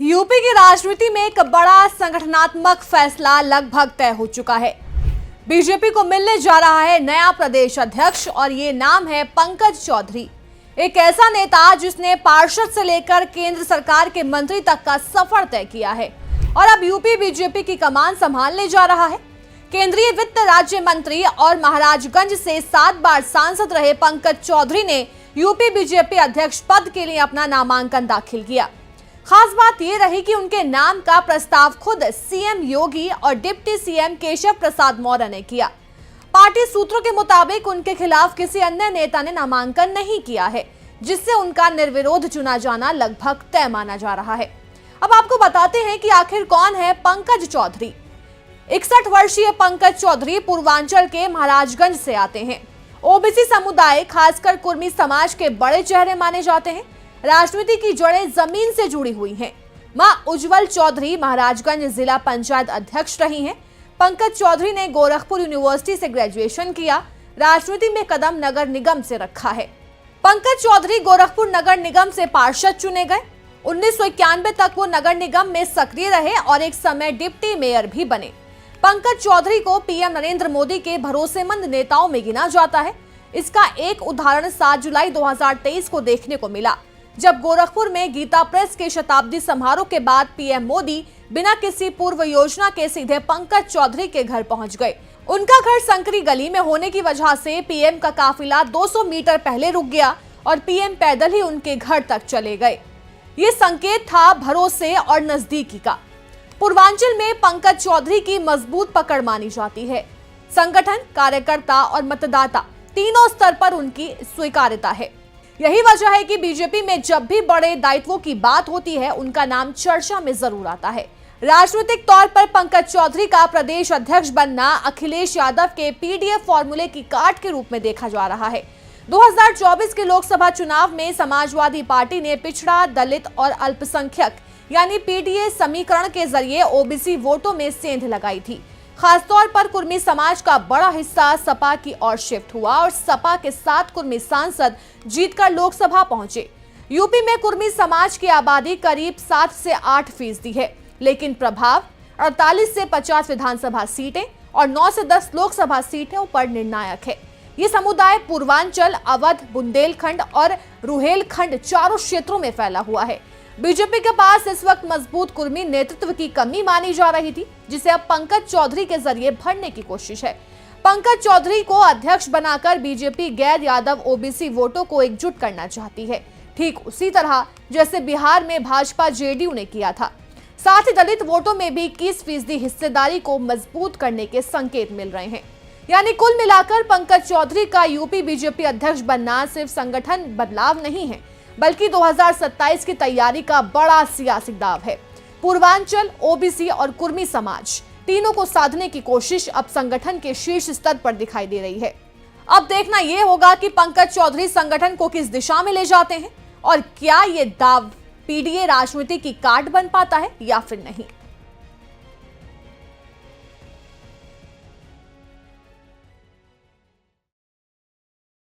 UP की राजनीति में एक बड़ा संगठनात्मक फैसला लगभग तय हो चुका है। बीजेपी को मिलने जा रहा है नया प्रदेश अध्यक्ष और ये नाम है पंकज चौधरी। एक ऐसा नेता जिसने पार्षद से लेकर केंद्र सरकार के मंत्री तक का सफर तय किया है और अब यूपी बीजेपी की कमान संभालने जा रहा है। केंद्रीय वित्त राज्य मंत्री और महाराजगंज से 7 बार सांसद रहे पंकज चौधरी ने यूपी बीजेपी अध्यक्ष पद के लिए अपना नामांकन दाखिल किया। खास बात यह रही कि उनके नाम का प्रस्ताव खुद सीएम योगी और डिप्टी सीएम केशव प्रसाद मौर्य ने किया। पार्टी सूत्रों के मुताबिक उनके खिलाफ किसी अन्य नेता ने नामांकन नहीं किया है, जिससे उनका निर्विरोध चुना जाना लगभग तय माना जा रहा है। अब आपको बताते हैं कि आखिर कौन है पंकज चौधरी। 61 वर्षीय पंकज चौधरी पूर्वांचल के महाराजगंज से आते हैं। ओबीसी समुदाय खासकर कुर्मी समाज के बड़े चेहरे माने जाते हैं। राजनीति की जड़ें जमीन से जुड़ी हुई हैं। मां उज्जवल चौधरी महाराजगंज जिला पंचायत अध्यक्ष रही हैं। पंकज चौधरी ने गोरखपुर यूनिवर्सिटी से ग्रेजुएशन किया। राजनीति में कदम नगर निगम से रखा है। पंकज चौधरी गोरखपुर नगर निगम से पार्षद चुने गए। 1991 तक वो नगर निगम में सक्रिय रहे और एक समय डिप्टी मेयर भी बने। पंकज चौधरी को पीएम नरेंद्र मोदी के भरोसेमंद नेताओं में गिना जाता है। इसका एक उदाहरण 7 जुलाई 2023 को देखने को मिला, जब गोरखपुर में गीता प्रेस के शताब्दी समारोह के बाद पीएम मोदी बिना किसी पूर्व योजना के सीधे पंकज चौधरी के घर पहुंच गए। उनका घर संकरी गली में होने की वजह से पीएम का काफिला 200 मीटर पहले रुक गया और पीएम पैदल ही उनके घर तक चले गए। ये संकेत था भरोसे और नजदीकी का। पूर्वांचल में पंकज चौधरी की मजबूत पकड़ मानी जाती है। संगठन, कार्यकर्ता और मतदाता तीनों स्तर पर उनकी स्वीकार्यता है। यही वजह है कि बीजेपी में जब भी बड़े दायित्वों की बात होती है, उनका नाम चर्चा में जरूर आता है। राजनीतिक तौर पर पंकज चौधरी का प्रदेश अध्यक्ष बनना अखिलेश यादव के पीडीएफ फॉर्मूले की काट के रूप में देखा जा रहा है। 2024 के लोकसभा चुनाव में समाजवादी पार्टी ने पिछड़ा, दलित और अल्पसंख्यक यानी पीडीए समीकरण के जरिए ओबीसी वोटों में सेंध लगाई थी। खासतौर पर कुर्मी समाज का बड़ा हिस्सा सपा की ओर शिफ्ट हुआ और सपा के 7 कुर्मी सांसद जीतकर लोकसभा पहुंचे। यूपी में कुर्मी समाज की आबादी करीब 7 से 8% है, लेकिन प्रभाव 48 से 50 विधानसभा सीटें और 9 से 10 लोकसभा सीटों पर निर्णायक है। ये समुदाय पूर्वांचल, अवध, बुंदेलखंड और रुहेलखंड चारों क्षेत्रों में फैला हुआ है। बीजेपी के पास इस वक्त मजबूत कुर्मी नेतृत्व की कमी मानी जा रही थी, जिसे अब पंकज चौधरी के जरिए भरने की कोशिश है। पंकज चौधरी को अध्यक्ष बनाकर बीजेपी गैर यादव ओबीसी वोटों को एकजुट करना चाहती है, ठीक उसी तरह जैसे बिहार में भाजपा जेडीयू ने किया था। साथ ही दलित वोटों में भी 21% हिस्सेदारी को मजबूत करने के संकेत मिल रहे हैं। यानी कुल मिलाकर पंकज चौधरी का यूपी बीजेपी अध्यक्ष बनना सिर्फ संगठन बदलाव नहीं है, बल्कि 2027 की तैयारी का बड़ा सियासी दाव है। पूर्वांचल, ओबीसी और कुर्मी समाज तीनों को साधने की कोशिश अब संगठन के शीर्ष स्तर पर दिखाई दे रही है। अब देखना यह होगा कि पंकज चौधरी संगठन को किस दिशा में ले जाते हैं और क्या ये दाव पीडीए राजनीति की काट बन पाता है या फिर नहीं।